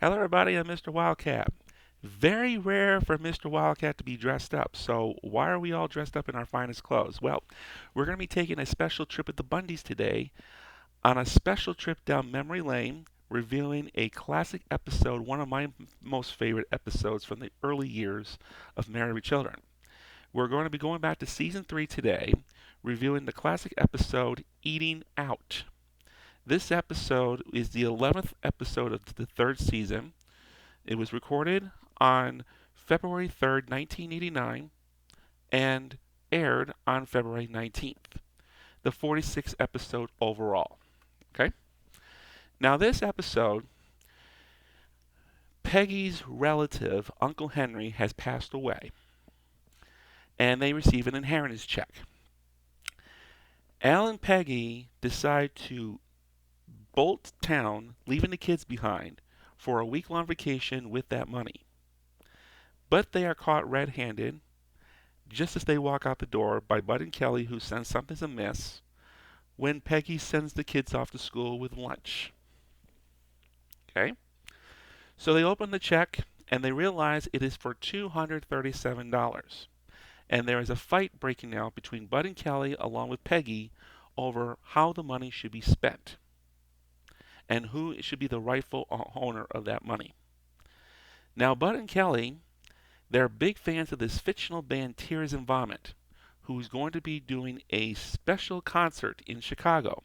Hello, everybody. I'm Mr. Wildcat. Very rare for Mr. Wildcat to be dressed up. So, why are we all dressed up in our finest clothes? Well, we're going to be taking a special trip with the Bundys today on a special trip down memory lane, reviewing a classic episode, one of my most favorite episodes from the early years of Married with Children. We're going to be going back to season 3 today, reviewing the classic episode Eating Out. This episode is the 11th episode of the third season. It was recorded on February 3rd, 1989, and aired on February 19th, the 46th episode overall. Okay? Now, this episode, Peggy's relative, Uncle Henry, has passed away, and they receive an inheritance check. Al and Peggy decide to bolt town, leaving the kids behind, for a week-long vacation with that money. But they are caught red-handed just as they walk out the door by Bud and Kelly, who sense something's amiss when Peggy sends the kids off to school with lunch. Okay? So they open the check and they realize it is for $237. And there is a fight breaking out between Bud and Kelly along with Peggy over how the money should be spent and who should be the rightful owner of that money. Now, Bud and Kelly, they're big fans of this fictional band Tears and Vomit, who's going to be doing a special concert in Chicago.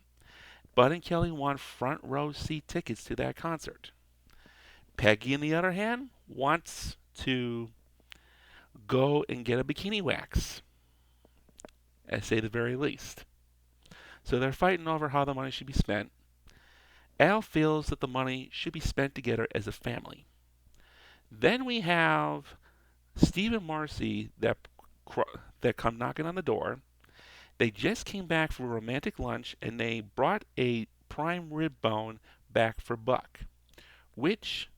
Bud and Kelly want front row seat tickets to that concert. Peggy, on the other hand, wants to go and get a bikini wax, at say the very least. So they're fighting over how the money should be spent. Al feels that the money should be spent together as a family. Then we have Steve and Marcy that come knocking on the door. They just came back from a romantic lunch and they brought a prime rib bone back for Buck, which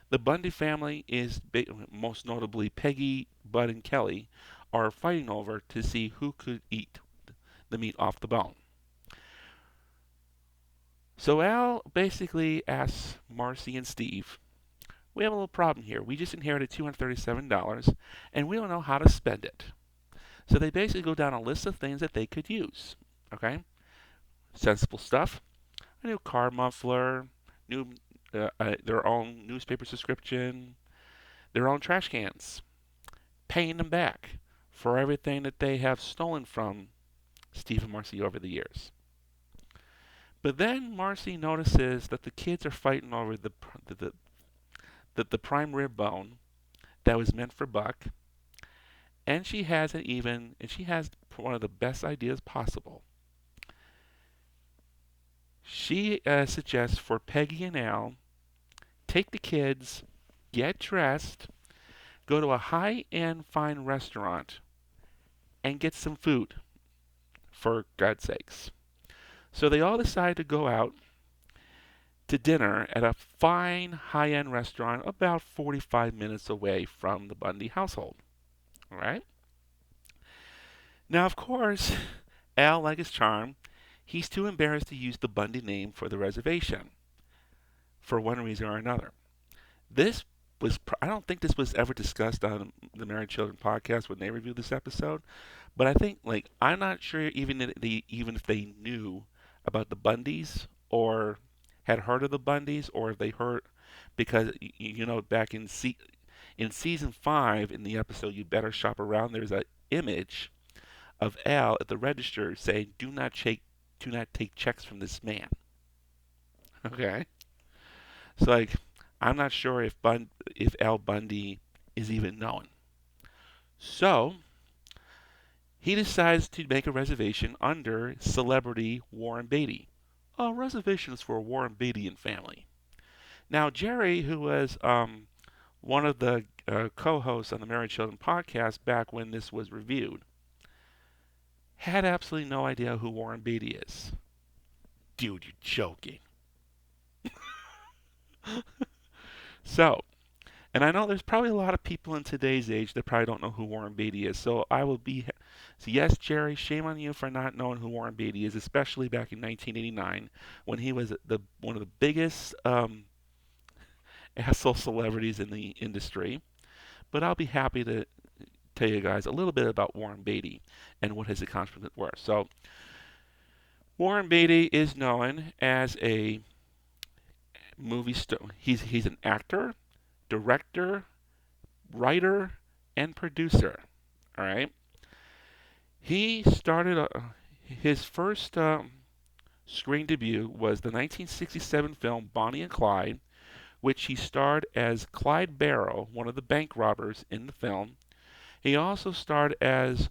the Bundy family is, most notably Peggy, Bud, and Kelly, are fighting over to see who could eat the meat off the bone. So Al basically asks Marcy and Steve, we have a little problem here. We just inherited $237 and we don't know how to spend it. So they basically go down a list of things that they could use. Okay? Sensible stuff. A new car muffler, their own newspaper subscription, their own trash cans, paying them back for everything that they have stolen from Steve and Marcy over the years. But then Marcy notices that the kids are fighting over the prime rib bone that was meant for Buck, and she has one of the best ideas possible. She suggests for Peggy and Al, take the kids, get dressed, go to a high-end fine restaurant, and get some food, for God's sakes. So they all decide to go out to dinner at a fine high-end restaurant about 45 minutes away from the Bundy household. All right? Now, of course, Al, like his charm, he's too embarrassed to use the Bundy name for the reservation for one reason or another. I don't think this was ever discussed on the Married Children podcast when they reviewed this episode, but I think, I'm not sure even if they knew about the Bundys or had heard of the Bundys, or if they heard, because back in season 5 in the episode You Better Shop Around, there's an image of Al at the register saying, do not take checks from this man. Okay? So I'm not sure if Al Bundy is even known. So he decides to make a reservation under celebrity Warren Beatty. Oh, reservations for Warren Beatty and family. Now, Jerry, who was one of the co-hosts on the Married Children podcast back when this was reviewed, had absolutely no idea who Warren Beatty is. Dude, you're joking. So, and I know there's probably a lot of people in today's age that probably don't know who Warren Beatty is. So yes, Jerry, shame on you for not knowing who Warren Beatty is, especially back in 1989 when he was one of the biggest asshole celebrities in the industry, but I'll be happy to tell you guys a little bit about Warren Beatty and what his accomplishments were. So, Warren Beatty is known as a movie star. He's an actor, director, writer, and producer. All right. He started his first screen debut was the 1967 film Bonnie and Clyde, which he starred as Clyde Barrow, one of the bank robbers in the film. He also starred as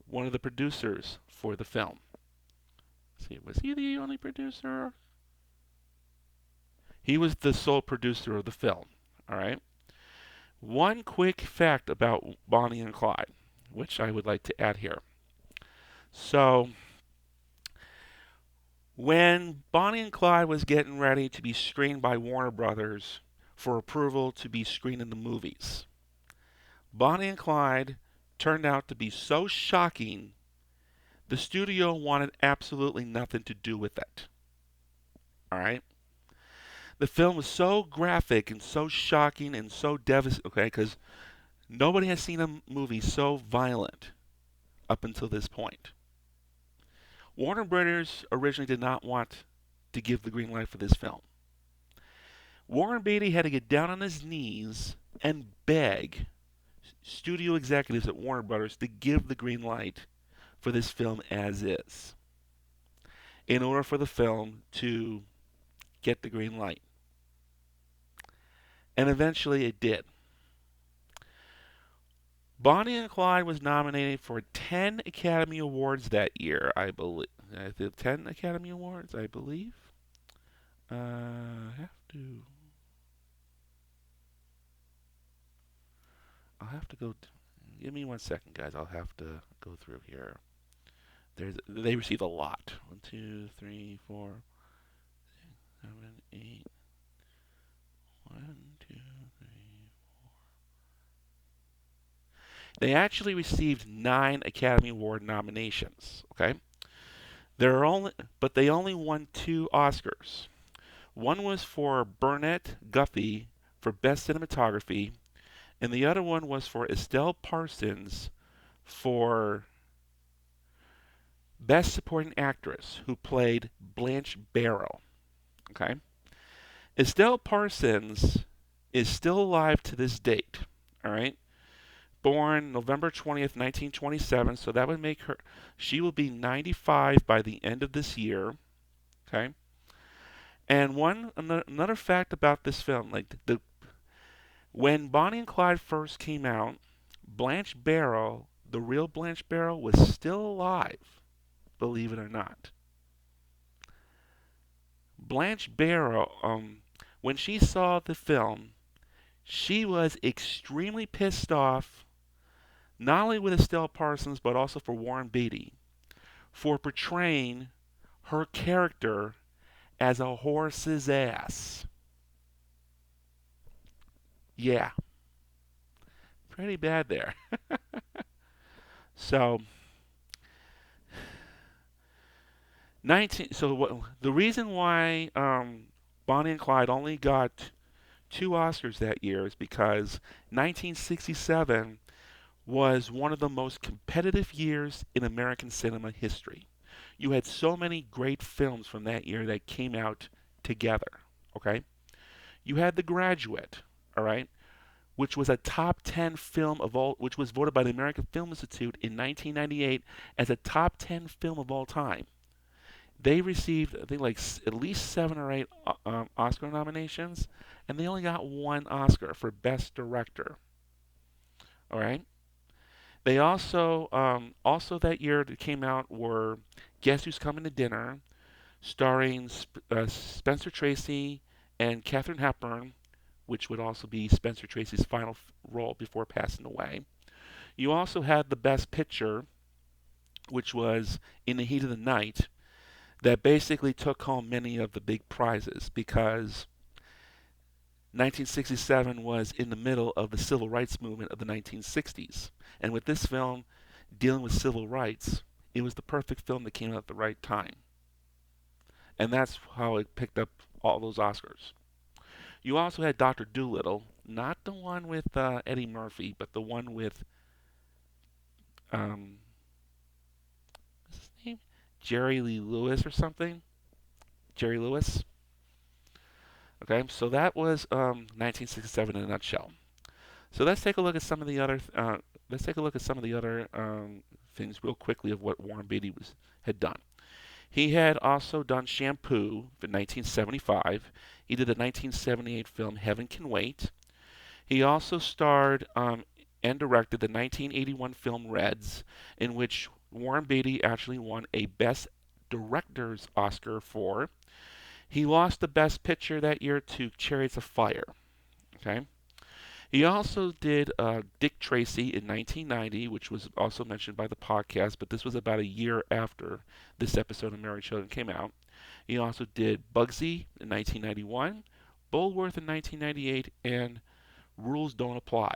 one of the producers for the film. Let's see, was he the only producer? He was the sole producer of the film. All right. One quick fact about Bonnie and Clyde, which I would like to add here. So, when Bonnie and Clyde was getting ready to be screened by Warner Brothers for approval to be screened in the movies, Bonnie and Clyde turned out to be so shocking, the studio wanted absolutely nothing to do with it. All right? The film was so graphic and so shocking and so devastating, okay, because nobody has seen a movie so violent up until this point. Warner Brothers originally did not want to give the green light for this film. Warren Beatty had to get down on his knees and beg studio executives at Warner Brothers to give the green light for this film as is, in order for the film to get the green light. And eventually it did. Bonnie and Clyde was nominated for 10 Academy Awards that year, I believe. 10 Academy Awards, I believe. I have to. I'll have to go. Give me 1 second, guys. I'll have to go through here. They received a lot. 1, 2, 3, 4, 7, 8. 1, 2, 3. They actually received 9 Academy Award nominations. Okay, but they only won 2 Oscars. One was for Burnett Guffey for Best Cinematography, and the other one was for Estelle Parsons for Best Supporting Actress, who played Blanche Barrow. Okay, Estelle Parsons is still alive to this date. All right, born November 20th, 1927, so that would make her. She will be 95 by the end of this year. Okay, and another fact about this film, like when Bonnie and Clyde first came out, Blanche Barrow, the real Blanche Barrow, was still alive, believe it or not. Blanche Barrow, when she saw the film, she was extremely pissed off, not only with Estelle Parsons, but also for Warren Beatty, for portraying her character as a horse's ass. Yeah, pretty bad there. So, 19. So the reason why Bonnie and Clyde only got 2 Oscars that year is because 1967 was one of the most competitive years in American cinema history. You had so many great films from that year that came out together. Okay, you had The Graduate. All right, which was a top 10 film of all, which was voted by the American Film Institute in 1998 as a top 10 film of all time. They received, I think, like at least 7 or 8 Oscar nominations, and they only got 1 Oscar for Best Director. All right. They also that year that came out were Guess Who's Coming to Dinner, starring Spencer Tracy and Katharine Hepburn, which would also be Spencer Tracy's final role before passing away. You also had the Best Picture, which was In the Heat of the Night, that basically took home many of the big prizes because 1967 was in the middle of the civil rights movement of the 1960s. And with this film dealing with civil rights, it was the perfect film that came out at the right time. And that's how it picked up all those Oscars. You also had Dr. Doolittle, not the one with Eddie Murphy, but the one with um, what's his name? Jerry Lee Lewis or something. Jerry Lewis. Okay, so that was 1967 in a nutshell. So let's take a look at some of the other. Let's take a look at some of the other things real quickly of what Warren Beatty had done. He had also done Shampoo in 1975. He did the 1978 film Heaven Can Wait. He also starred and directed the 1981 film Reds, in which Warren Beatty actually won a Best Director's Oscar for. He lost the Best Picture that year to Chariots of Fire. Okay. He also did Dick Tracy in 1990, which was also mentioned by the podcast, but this was about a year after this episode of Married Children came out. He also did Bugsy in 1991, Bulworth in 1998, and Rules Don't Apply.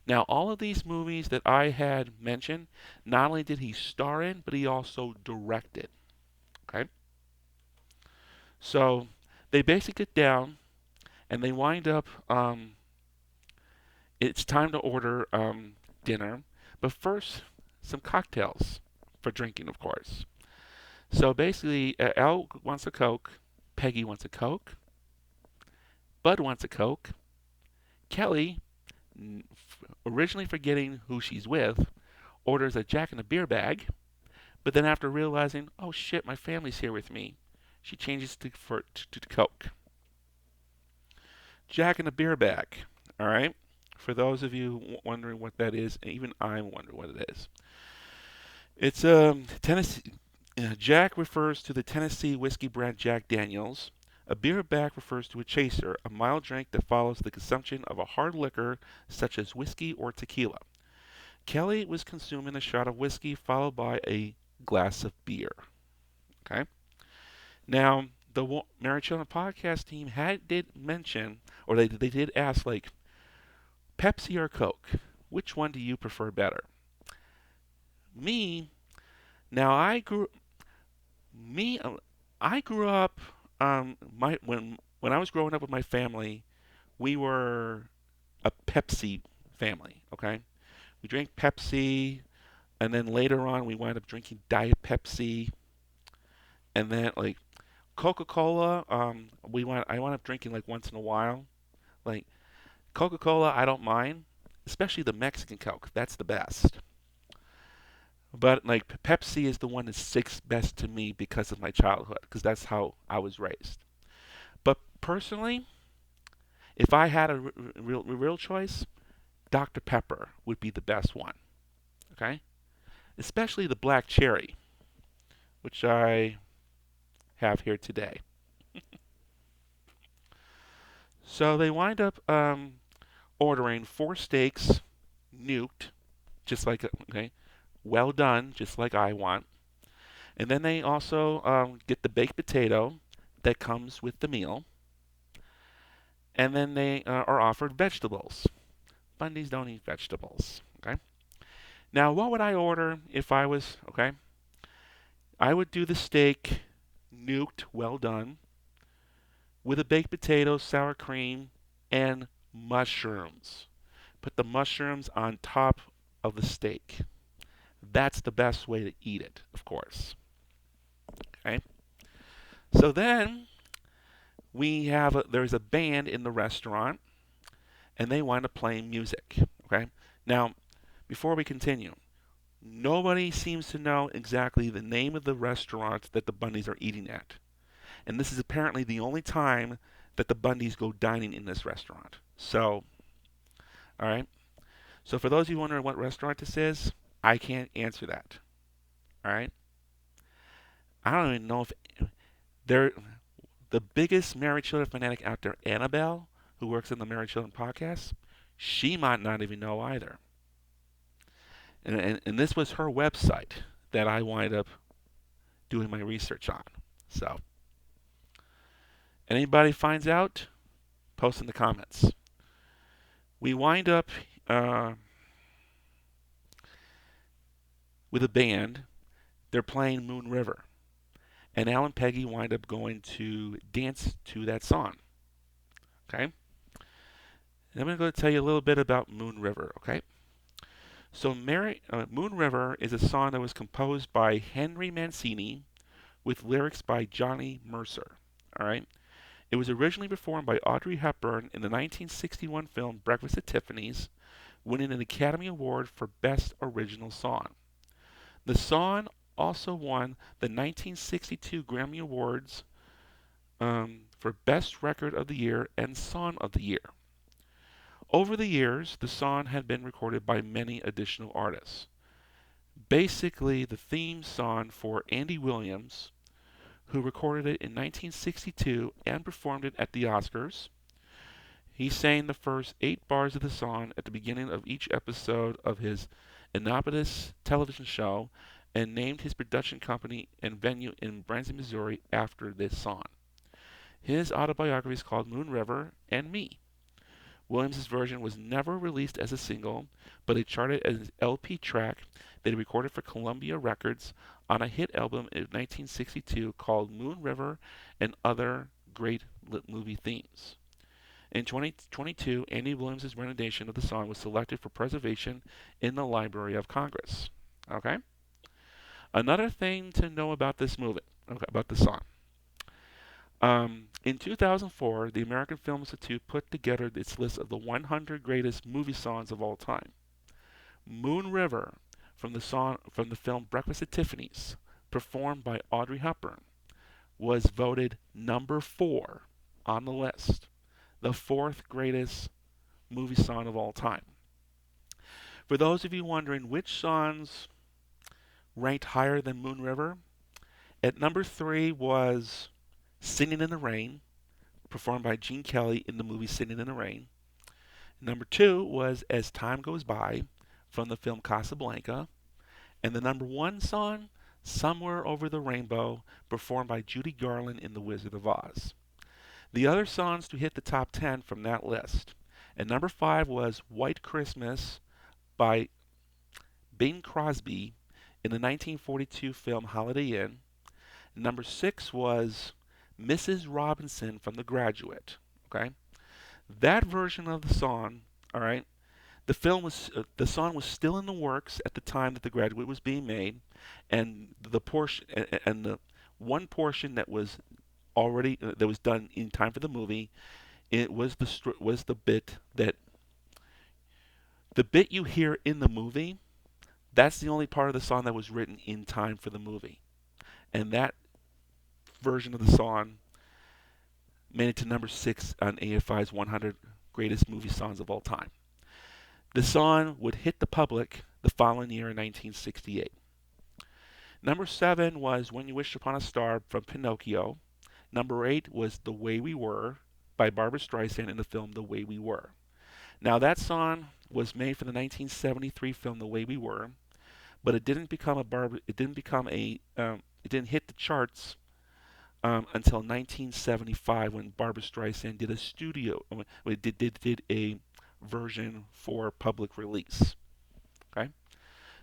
Now, all of these movies that I had mentioned, not only did he star in, but he also directed. Okay? So they basically get down and they wind up it's time to order dinner, but first, some cocktails for drinking, of course. So basically, Al wants a Coke, Peggy wants a Coke, Bud wants a Coke, Kelly, originally forgetting who she's with, orders a Jack in a beer bag, but then after realizing, oh shit, my family's here with me, she changes to Coke. Jack in a beer bag, all right? For those of you wondering what that is, even I wonder what it is. It's Tennessee. Jack refers to the Tennessee whiskey brand Jack Daniels. A beer bag refers to a chaser, a mild drink that follows the consumption of a hard liquor such as whiskey or tequila. Kelly was consuming a shot of whiskey followed by a glass of beer. Okay. Now the Married Children podcast team did mention, or they did ask, like, Pepsi or Coke, which one do you prefer better? Me, now me, I grew up. My when I was growing up with my family, we were a Pepsi family. Okay, we drank Pepsi, and then later on we wound up drinking Diet Pepsi, and then like Coca-Cola. I wound up drinking like once in a while. Like Coca-Cola, I don't mind, especially the Mexican Coke. That's the best. But like Pepsi is the one that sticks best to me because of my childhood, because that's how I was raised. But personally, if I had a real choice, Dr. Pepper would be the best one. Okay, especially the black cherry, which I have here today. So they wind up ordering 4 steaks, nuked, just like okay, well done, just like I want. And then they also get the baked potato that comes with the meal. And then they are offered vegetables. Bundys don't eat vegetables. Okay. Now, what would I order if I was okay? I would do the steak, nuked, well done, with a baked potato, sour cream, and mushrooms. Put the mushrooms on top of the steak. That's the best way to eat it, of course. Okay. So then there's a band in the restaurant, and they wind up playing music. Okay. Now, before we continue, nobody seems to know exactly the name of the restaurant that the Bundys are eating at. And this is apparently the only time that the Bundys go dining in this restaurant. So, all right. So for those of you wondering what restaurant this is, I can't answer that. All right. I don't even know if they're the biggest Married Children fanatic out there, Annabelle, who works in the Married Children podcast. She might not even know either. And this was her website that I wind up doing my research on. So, anybody finds out, post in the comments. We wind up with a band. They're playing Moon River. And Al and Peggy wind up going to dance to that song. Okay? And I'm going to tell you a little bit about Moon River, okay? So Moon River is a song that was composed by Henry Mancini with lyrics by Johnny Mercer, all right? It was originally performed by Audrey Hepburn in the 1961 film Breakfast at Tiffany's, winning an Academy Award for Best Original Song. The song also won the 1962 Grammy Awards for Best Record of the Year and Song of the Year. Over the years, the song had been recorded by many additional artists. Basically, the theme song for Andy Williams, who recorded it in 1962 and performed it at the Oscars. He sang the first 8 bars of the song at the beginning of each episode of his innocuous television show and named his production company and venue in Branson, Missouri after this song. His autobiography is called Moon River and Me. Williams' version was never released as a single, but it charted as an LP track that he recorded for Columbia Records on a hit album in 1962 called Moon River and Other Great Movie Themes. In 2022, Andy Williams' rendition of the song was selected for preservation in the Library of Congress. Okay? Another thing to know about this movie, okay, about the song. In 2004, the American Film Institute put together its list of the 100 greatest movie songs of all time. Moon River, from the film Breakfast at Tiffany's, performed by Audrey Hepburn, was voted number 4 on the list, the 4th greatest movie song of all time. For those of you wondering which songs ranked higher than Moon River, at number 3 was Singing in the Rain, performed by Gene Kelly in the movie Singing in the Rain. Number 2 was As Time Goes By, from the film Casablanca. And the number 1 song, Somewhere Over the Rainbow, performed by Judy Garland in The Wizard of Oz. The other songs to hit the top 10 from that list. And number 5 was White Christmas by Bing Crosby in the 1942 film Holiday Inn. Number 6 was Mrs. Robinson from The Graduate. Okay, that version of the song. All right, the song was still in the works at the time that The Graduate was being made, and the one portion that was already that was done in time for the movie, it was the bit you hear in the movie. That's the only part of the song that was written in time for the movie, and that version of the song made it to number 6 on AFI's 100 Greatest Movie Songs of All Time. The song would hit the public the following year in 1968. Number 7 was When You Wish Upon a Star from Pinocchio. Number 8 was The Way We Were by Barbra Streisand in the film The Way We Were. Now that song was made for the 1973 film The Way We Were, but it didn't hit the charts until 1975 when Barbra Streisand did a version for public release. Okay.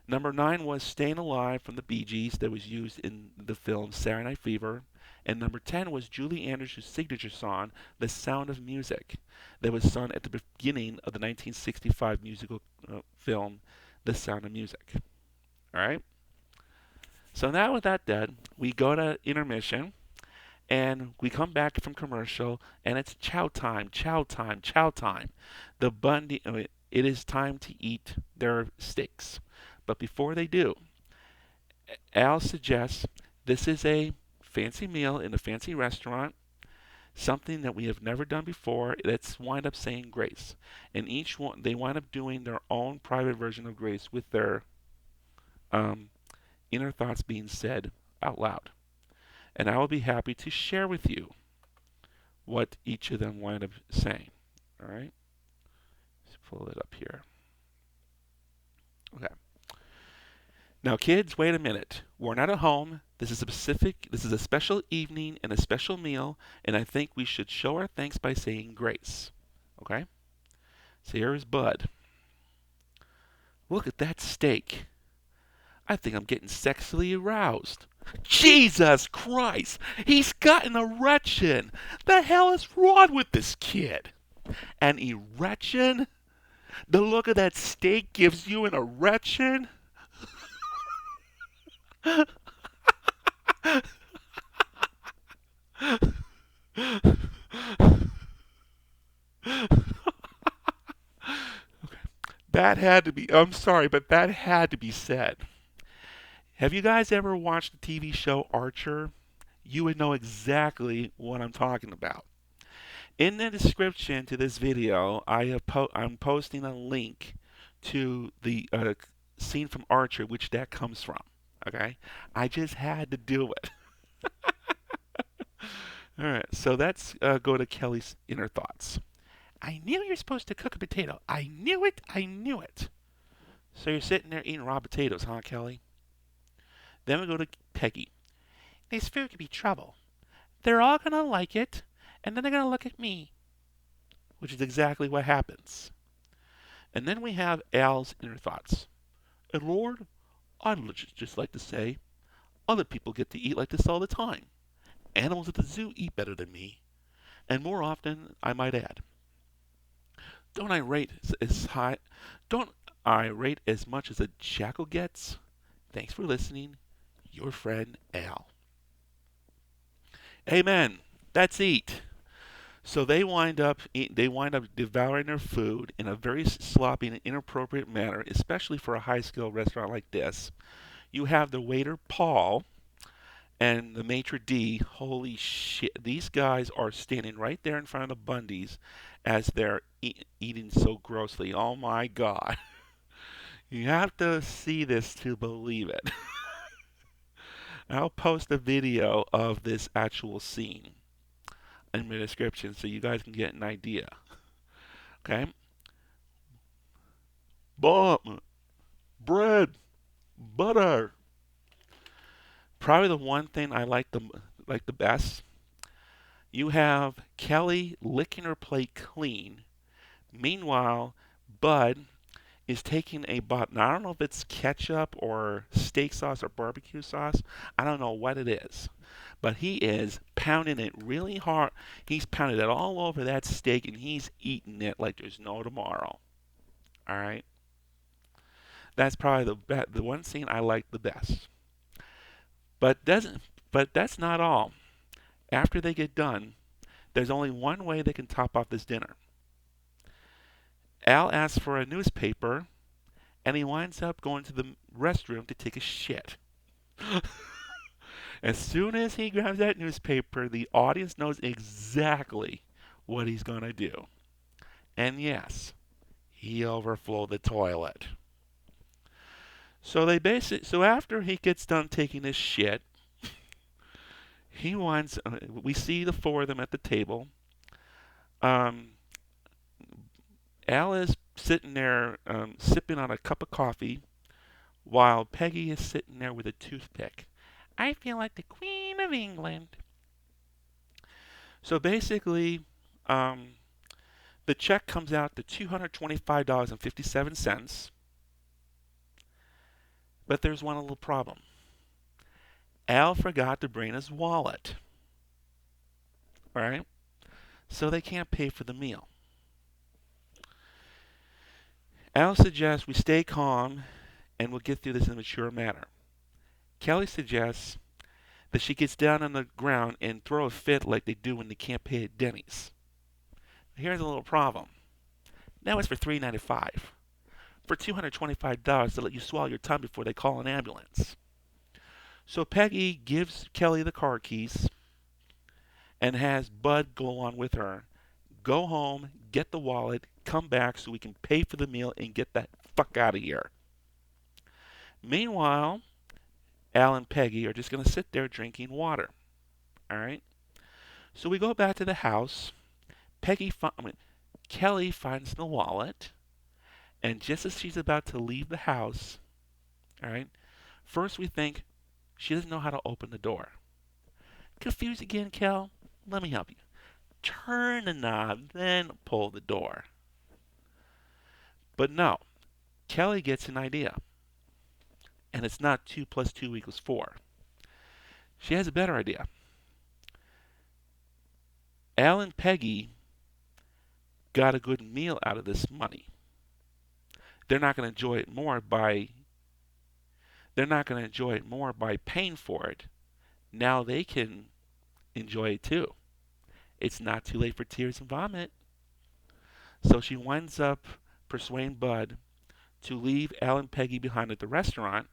Number 9 was Staying Alive from the Bee Gees that was used in the film Saturday Night Fever. And number 10 was Julie Andrews' signature song, The Sound of Music, that was sung at the beginning of the 1965 musical film The Sound of Music. All right. So now with that done, we go to intermission. And we come back from commercial, and it's chow time, chow time, chow time. The Bundy, it is time to eat their steaks. But before they do, Al suggests this is a fancy meal in a fancy restaurant, something that we have never done before. Let's wind up saying grace. And each one, they wind up doing their own private version of grace with their inner thoughts being said out loud. And I will be happy to share with you what each of them wind up saying. All right? Let's pull it up here. Okay. Now, kids, wait a minute. We're not at home. This is a special evening and a special meal, and I think we should show our thanks by saying grace. Okay? So here is Bud. Look at that steak. I think I'm getting sexually aroused. Jesus Christ! He's got an erection! The hell is wrong with this kid? An erection? The look of that steak gives you an erection? That had to be, I'm sorry, but that had to be said. Have you guys ever watched the TV show Archer? You would know exactly what I'm talking about. In the description to this video, I'm posting a link to the scene from Archer, which that comes from. Okay? I just had to do it. All right, so let's go to Kelly's inner thoughts. I knew you're supposed to cook a potato. I knew it. I knew it. So you're sitting there eating raw potatoes, huh, Kelly? Then we go to Peggy. This food could be trouble. They're all going to like it, and then they're going to look at me, which is exactly what happens. And then we have Al's inner thoughts. And Lord, I'd just like to say, other people get to eat like this all the time. Animals at the zoo eat better than me, and more often, I might add. Don't I rate as high? Don't I rate as much as a jackal gets? Thanks for listening. Your friend Al. Amen. That's Eat. So they wind up devouring their food in a very sloppy and inappropriate manner, especially for a high-skill restaurant like this. You have the waiter Paul and the maitre d'. Holy shit! These guys are standing right there in front of the Bundys as they're eating so grossly. Oh my God! You have to see this to believe it. I'll post a video of this actual scene in the description so you guys can get an idea. Okay? Bread, butter. Probably the one thing I like the best. You have Kelly licking her plate clean. Meanwhile, Bud is taking a bite. Now, I don't know if it's ketchup or steak sauce or barbecue sauce. I don't know what it is. But he is pounding it really hard. He's pounding it all over that steak and he's eating it like there's no tomorrow. All right? That's probably the one scene I like the best. But that's not all. After they get done, there's only one way they can top off this dinner. Al asks for a newspaper, and he winds up going to the restroom to take a shit. As soon as he grabs that newspaper, the audience knows exactly what he's going to do. And yes, he overflowed the toilet. So after he gets done taking his shit, we see the four of them at the table. Al is sitting there sipping on a cup of coffee while Peggy is sitting there with a toothpick. I feel like the Queen of England. So basically, the check comes out to $225.57. But there's one little problem. Al forgot to bring his wallet. All right? So they can't pay for the meal. Al suggests we stay calm and we'll get through this in a mature manner. Kelly suggests that she gets down on the ground and throw a fit like they do when they can't pay at Denny's. Here's a little problem. That was for $3.95. For $225 to let you swallow your tongue before they call an ambulance. So Peggy gives Kelly the car keys and has Bud go along with her. Go home, get the wallet, come back so we can pay for the meal and get that fuck out of here. Meanwhile, Al and Peggy are just going to sit there drinking water. All right? So we go back to the house. Kelly finds the wallet. And just as she's about to leave the house, all right, first we think she doesn't know how to open the door. Confused again, Kel? Let me help you. Turn the knob, then pull the door. But no, Kelly gets an idea. And it's not 2 plus 2 equals 4. She has a better idea. Al and Peggy got a good meal out of this money. They're not going to enjoy it more by paying for it. Now they can enjoy it too. It's not too late for tears and vomit. So she winds up persuading Bud to leave Al and Peggy behind at the restaurant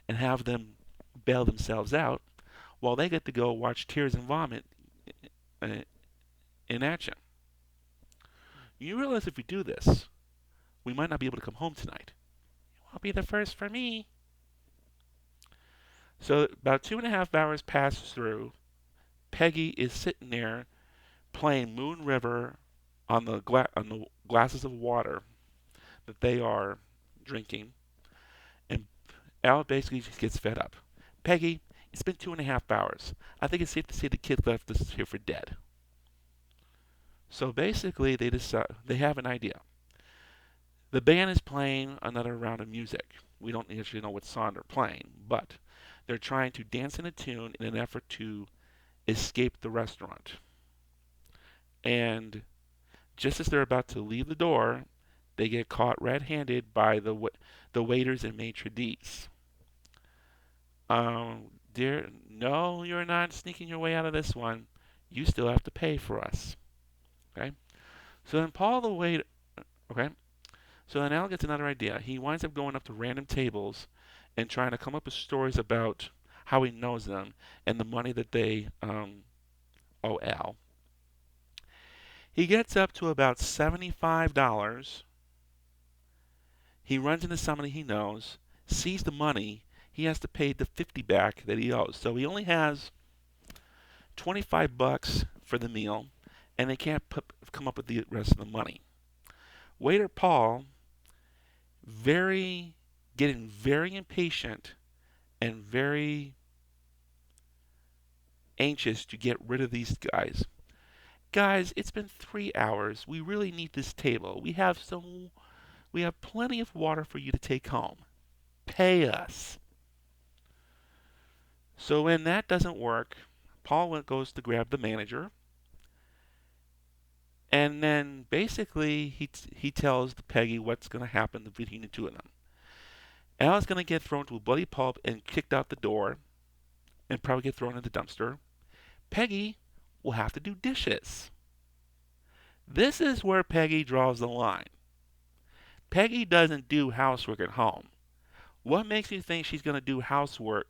and have them bail themselves out while they get to go watch Tears and Vomit in action. You realize if we do this, we might not be able to come home tonight. You won't be the first for me. So about 2.5 hours pass through. Peggy is sitting there playing Moon River on the glasses of water that they are drinking, and Al basically just gets fed up. Peggy, it's been 2.5 hours. I think it's safe to say the kid left us here for dead. So basically, they have an idea. The band is playing another round of music. We don't actually know what song they're playing, but they're trying to dance in a tune in an effort to escape the restaurant. And just as they're about to leave the door, they get caught red-handed by the waiters and maitre d's. Dear, no, you're not sneaking your way out of this one. You still have to pay for us. Okay? So then Paul the waiter, okay? So then Al gets another idea. He winds up going up to random tables and trying to come up with stories about how he knows them and the money that they owe Al. He gets up to about $75. He runs into somebody he knows, sees the money. He has to pay the $50 back that he owes. So he only has $25 for the meal, and they can't come up with the rest of the money. Waiter Paul, getting very impatient and very anxious to get rid of these guys. Guys, it's been 3 hours. We really need this table. We have plenty of water for you to take home. Pay us. So when that doesn't work, Paul goes to grab the manager, and then basically he tells Peggy what's going to happen between the two of them. Al's going to get thrown to a bloody pulp and kicked out the door, and probably get thrown in the dumpster. Peggy will have to do dishes. This is where Peggy draws the line. Peggy doesn't do housework at home. What makes you think she's going to do housework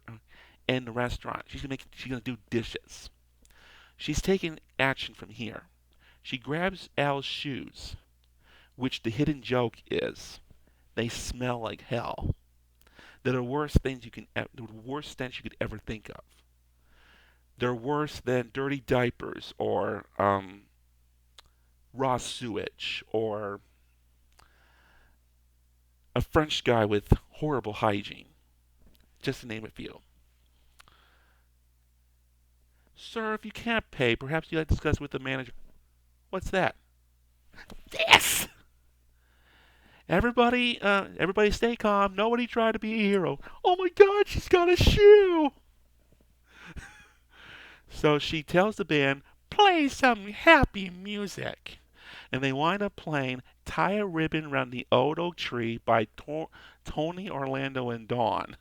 in the restaurant? She's going to do dishes. She's taking action from here. She grabs Al's shoes, which the hidden joke is they smell like hell. They're the worst stench you could ever think of. They're worse than dirty diapers or raw sewage or a French guy with horrible hygiene, just to name a few. Sir, if you can't pay, perhaps you'd like to discuss with the manager. What's that? Yes! Everybody stay calm. Nobody try to be a hero. Oh my God, she's got a shoe! So she tells the band, play some happy music. And they wind up playing Tie a Ribbon Around the Old Oak Tree by Tony, Orlando, and Dawn.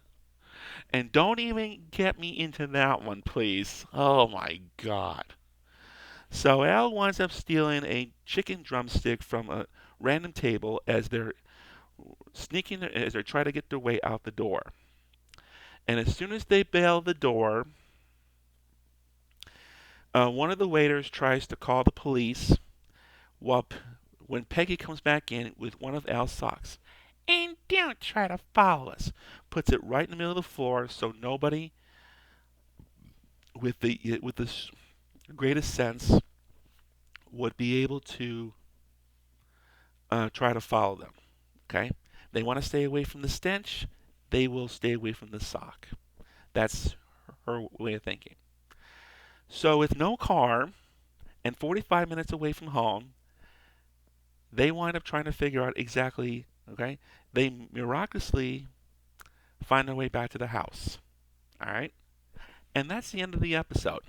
And don't even get me into that one, please. Oh my God. So Al winds up stealing a chicken drumstick from a random table as they're trying to get their way out the door. And as soon as they bail the door, one of the waiters tries to call the police when Peggy comes back in with one of Al's socks. And don't try to follow us. Puts it right in the middle of the floor so nobody with the greatest sense would be able to try to follow them. Okay? They want to stay away from the stench. They will stay away from the sock. That's her way of thinking. So with no car and 45 minutes away from home, they wind up trying to figure out exactly, okay? They miraculously find their way back to the house. All right? And that's the end of the episode.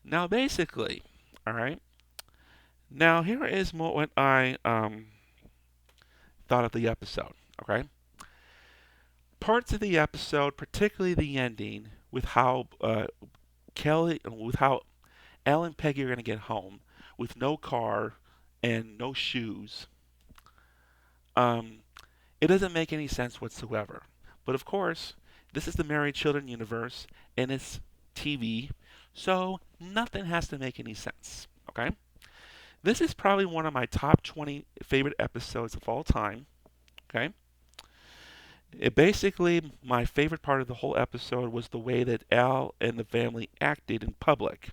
Now, basically, all right, Now, here is what I thought of the episode. Okay, parts of the episode, particularly the ending, with how with how Al and Peggy are going to get home with no car and no shoes. Um, it doesn't make any sense whatsoever. But of course, this is the Married Children universe, and it's TV, so nothing has to make any sense. Okay? This is probably one of my top 20 favorite episodes of all time. Okay? It basically, my favorite part of the whole episode was the way that Al and the family acted in public,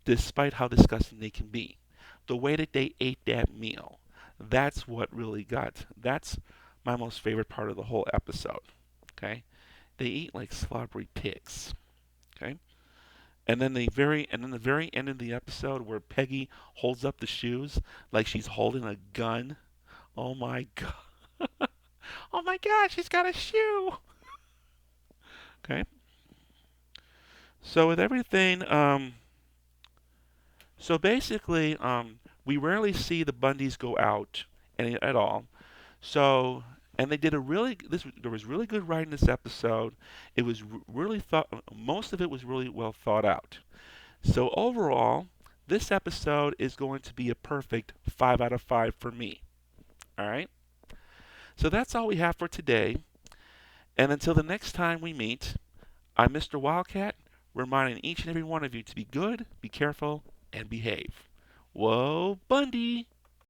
despite how disgusting they can be. The way that they ate that meal. That's what really that's my most favorite part of the whole episode. Okay? They eat like slobbery pigs. Okay? And then the very end of the episode where Peggy holds up the shoes like she's holding a gun. Oh my god. Oh my god, she's got a shoe. Okay? So with everything, so basically, we rarely see the Bundys go out at all. So, and they did a really there was really good writing this episode. It was really thought most of it was really well thought out. So overall, this episode is going to be a perfect 5 out of 5 for me. All right? So that's all we have for today. And until the next time we meet, I'm Mr. Wildcat, reminding each and every one of you to be good, be careful, and behave. Whoa, Bundy!